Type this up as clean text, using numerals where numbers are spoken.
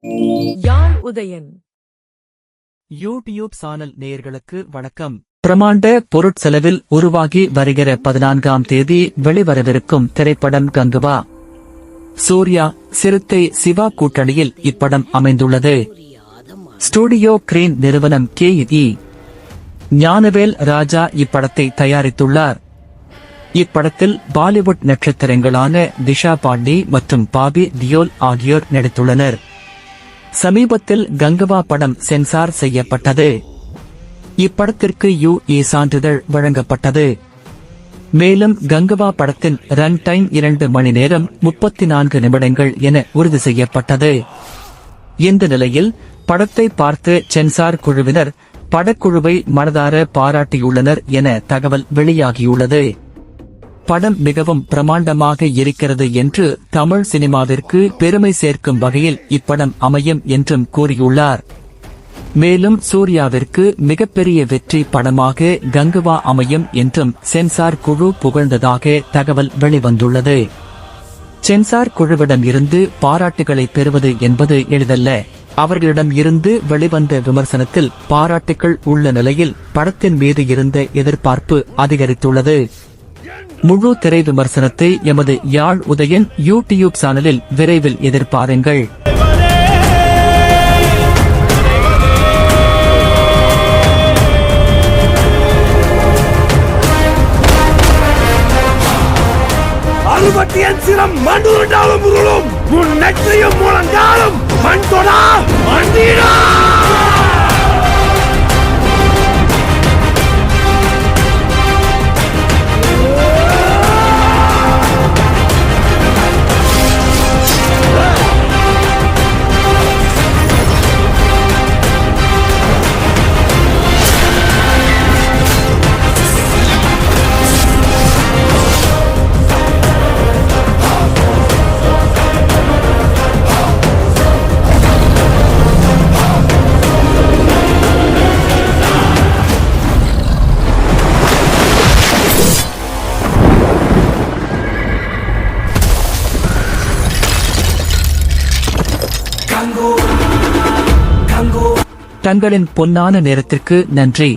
யாழ் Udayan YouTube channel நேயர்களுக்கு வணக்கம். பிரமாண்ட பொருட்செலவில் உருவாகி வருகிற 14ஆம் தேதி வெளிவரவிருக்கும் திரைப்படம் கங்குவா. சூர்யா, சிறுத்தை, சிவா கூட்டணியில் இப்படம் அமைந்துள்ளது. ஸ்டுடியோ கிரீன் நிறுவனம் KE ஞானவேல் ராஜா இப்படத்தை தயாரித்துள்ளார். இப்படத்தில் பாலிவுட் நட்சத்திரங்களான திஷா பாண்டி மற்றும் பாபி டியோல் ஆகியோர் நடித்துள்ளனர். சமீபத்தில் கங்குவா படம் சென்சார் செய்யப்பட்டது. இப்படத்திற்கு UE சான்றிதழ் வழங்கப்பட்டது. மேலும் கங்குவா படத்தின் ரன் டைம் 2 மணி நேரம் 34 நிமிடங்கள் என உறுதி செய்யப்பட்டது. இந்த நிலையில் படத்தை பார்த்து சென்சார் குழுவினர் படக்குழுவை மனதார பாராட்டியுள்ளனர் என தகவல் வெளியாகியுள்ளது. படம் மிகவும் பிரமாண்டமாக இருக்கிறது என்று தமிழ் சினிமாவிற்கு பெருமை சேர்க்கும் வகையில் இப்படம் அமையும் என்றும் கூறியுள்ளார். மேலும் சூர்யாவிற்கு மிகப்பெரிய வெற்றி படமாக கங்குவா அமையும் என்றும் சென்சார் குழு புகழ்ந்ததாக தகவல் வெளிவந்துள்ளது. சென்சார் குழுவிடம் இருந்து பாராட்டுகளை பெறுவது என்பது எளிதல்ல. அவர்களிடம் இருந்து வெளிவந்த விமர்சனத்தில் பாராட்டுகள் உள்ள நிலையில் படத்தின் மீது இருந்த எதிர்பார்ப்பு அதிகரித்துள்ளது. முழு திரை விமர்சனத்தை எமது யாழ் உதயன் யூடியூப் சேனலில் விரைவில் எதிர்பாருங்கள். அறுபத்தியன் சிரம் மண்டுருண்டாலும் உருளும் உன் நெற்றியும் முழங்காலும் மண் தொடா மண்டீடா. தங்களின் பொன்னான நேரத்திற்கு நன்றி.